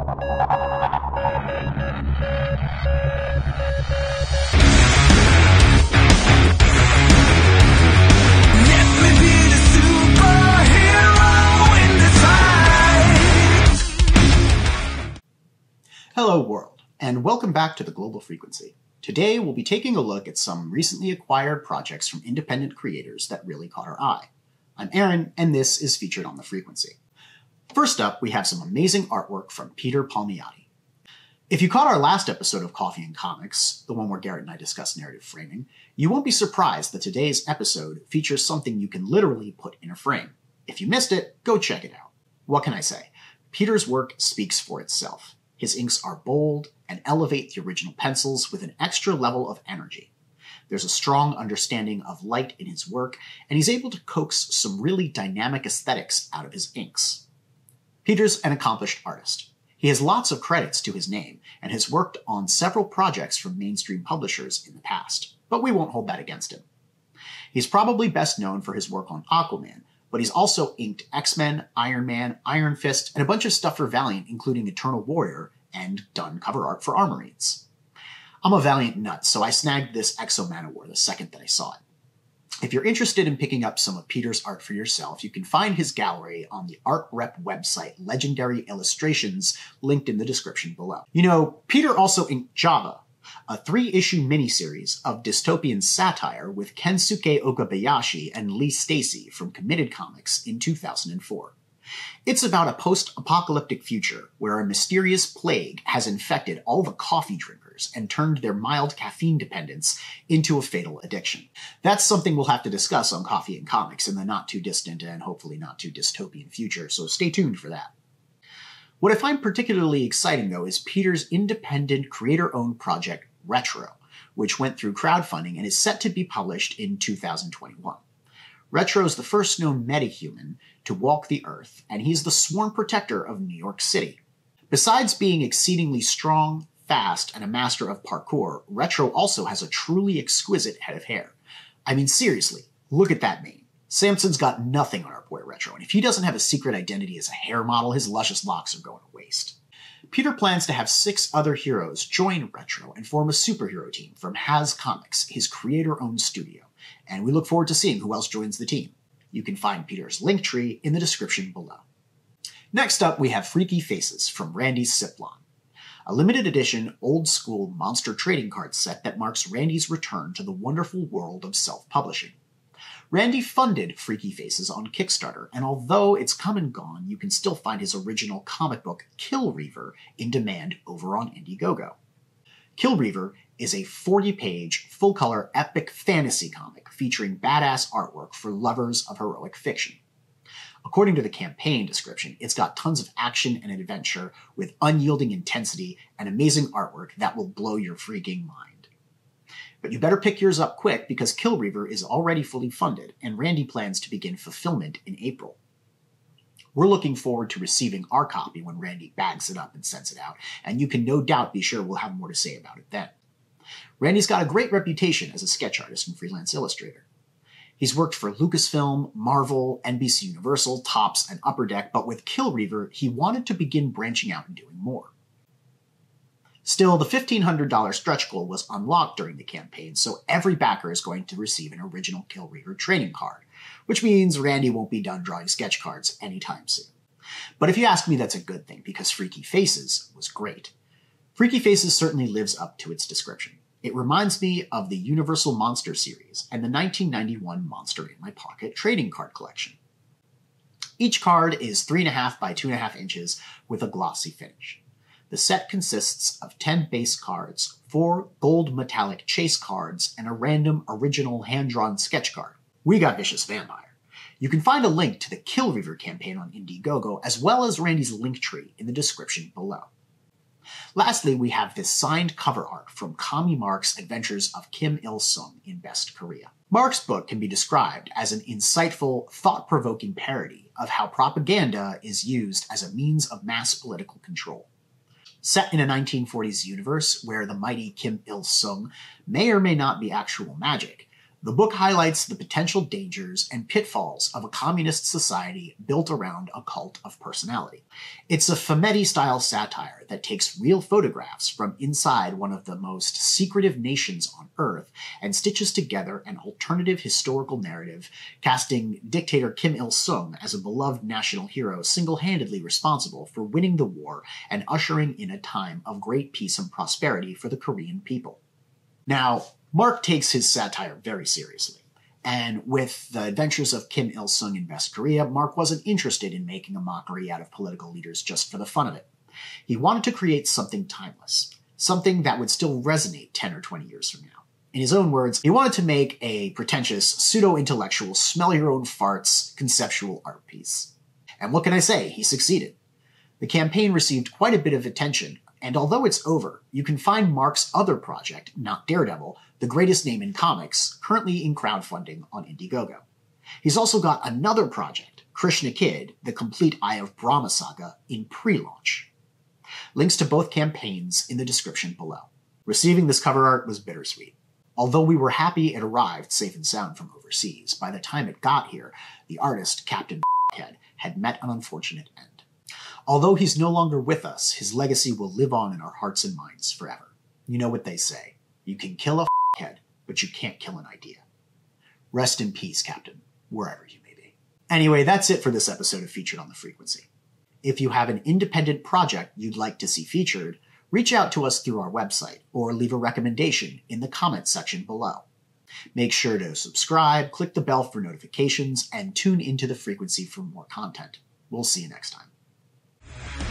Hello world, and welcome back to the Global Frequency. Today we'll be taking a look at some recently acquired projects from independent creators that really caught our eye. I'm Aaron, and this is Featured on the Frequency. First up, we have some amazing artwork from Peter Palmiotti. If you caught our last episode of Coffee and Comics, the one where Garrett and I discuss narrative framing, you won't be surprised that today's episode features something you can literally put in a frame. If you missed it, go check it out. What can I say? Peter's work speaks for itself. His inks are bold and elevate the original pencils with an extra level of energy. There's a strong understanding of light in his work, and he's able to coax some really dynamic aesthetics out of his inks. Peter's an accomplished artist. He has lots of credits to his name and has worked on several projects from mainstream publishers in the past, but we won't hold that against him. He's probably best known for his work on Aquaman, but he's also inked X-Men, Iron Man, Iron Fist, and a bunch of stuff for Valiant, including Eternal Warrior, and done cover art for Armories. I'm a Valiant nut, so I snagged this Exo Manowar the second that I saw it. If you're interested in picking up some of Peter's art for yourself, you can find his gallery on the art rep website Legendary Illustrations, linked in the description below. You know, Peter also inked Java, a 3-issue miniseries of dystopian satire with Kensuke Okabayashi and Lee Stacy from Committed Comics in 2004. It's about a post-apocalyptic future where a mysterious plague has infected all the coffee drinkers and turned their mild caffeine dependence into a fatal addiction. That's something we'll have to discuss on Coffee and Comics in the not-too-distant and hopefully not-too-dystopian future, so stay tuned for that. What I find particularly exciting, though, is Peter's independent creator-owned project, Retro, which went through crowdfunding and is set to be published in 2021. Retro is the first known metahuman to walk the Earth, and he's the sworn protector of New York City. Besides being exceedingly strong, fast, and a master of parkour, Retro also has a truly exquisite head of hair. I mean, seriously, look at that mane. Samson's got nothing on our boy Retro, and if he doesn't have a secret identity as a hair model, his luscious locks are going to waste. Peter plans to have 6 other heroes join Retro and form a superhero team from Has Comics, his creator-owned studio, and we look forward to seeing who else joins the team. You can find Peter's link tree in the description below. Next up, we have Freaky Faces from Randy's Siplon, a limited edition, old-school monster trading card set that marks Randy's return to the wonderful world of self-publishing. Randy funded Freaky Faces on Kickstarter, and although it's come and gone, you can still find his original comic book, Kill Reaver, in demand over on Indiegogo. Kill Reaver is a 40-page, full-color epic fantasy comic featuring badass artwork for lovers of heroic fiction. According to the campaign description, it's got tons of action and adventure with unyielding intensity and amazing artwork that will blow your freaking mind. But you better pick yours up quick because Kill Reaver is already fully funded, and Randy plans to begin fulfillment in April. We're looking forward to receiving our copy when Randy bags it up and sends it out, and you can no doubt be sure we'll have more to say about it then. Randy's got a great reputation as a sketch artist and freelance illustrator. He's worked for Lucasfilm, Marvel, NBC Universal, Topps, and Upper Deck, but with Kill Reaver, he wanted to begin branching out and doing more. Still, the $1,500 stretch goal was unlocked during the campaign, so every backer is going to receive an original Kill Reaver trading card, which means Randy won't be done drawing sketch cards anytime soon. But if you ask me, that's a good thing, because Freaky Faces was great. Freaky Faces certainly lives up to its description. It reminds me of the Universal Monster series and the 1991 Monster in My Pocket trading card collection. Each card is 3.5 by 2.5 inches with a glossy finish. The set consists of 10 base cards, 4 gold metallic chase cards, and a random original hand-drawn sketch card. We got Vicious Vampire. You can find a link to the Kill Reaver campaign on Indiegogo, as well as Randy's link tree in the description below. Lastly, we have this signed cover art from Commi3 Mark's Adventures of Kim Il-sung in Best Korea. Mark's book can be described as an insightful, thought-provoking parody of how propaganda is used as a means of mass political control. Set in a 1940s universe where the mighty Kim Il-sung may or may not be actual magic, The book highlights the potential dangers and pitfalls of a communist society built around a cult of personality. It's a Fumetti-style satire that takes real photographs from inside one of the most secretive nations on Earth and stitches together an alternative historical narrative, casting dictator Kim Il-sung as a beloved national hero single-handedly responsible for winning the war and ushering in a time of great peace and prosperity for the Korean people. Now, Mark takes his satire very seriously, and with the adventures of Kim Il-sung in West Korea, Mark wasn't interested in making a mockery out of political leaders just for the fun of it. He wanted to create something timeless, something that would still resonate 10 or 20 years from now. In his own words, he wanted to make a pretentious, pseudo-intellectual, smell-your-own-farts conceptual art piece. And what can I say? He succeeded. The campaign received quite a bit of attention, and although it's over, you can find Mark's other project, Not Daredevil, the greatest name in comics, currently in crowdfunding on Indiegogo. He's also got another project, Krishna Kid, the complete Eye of Brahma saga, in pre-launch. Links to both campaigns in the description below. Receiving this cover art was bittersweet. Although we were happy it arrived safe and sound from overseas, by the time it got here, the artist, Captain Head, had met an unfortunate end. Although he's no longer with us, his legacy will live on in our hearts and minds forever. You know what they say. You can kill a head, but you can't kill an idea. Rest in peace, Captain, wherever you may be. Anyway, that's it for this episode of Featured on the Frequency. If you have an independent project you'd like to see featured, reach out to us through our website or leave a recommendation in the comments section below. Make sure to subscribe, click the bell for notifications, and tune into the Frequency for more content. We'll see you next time.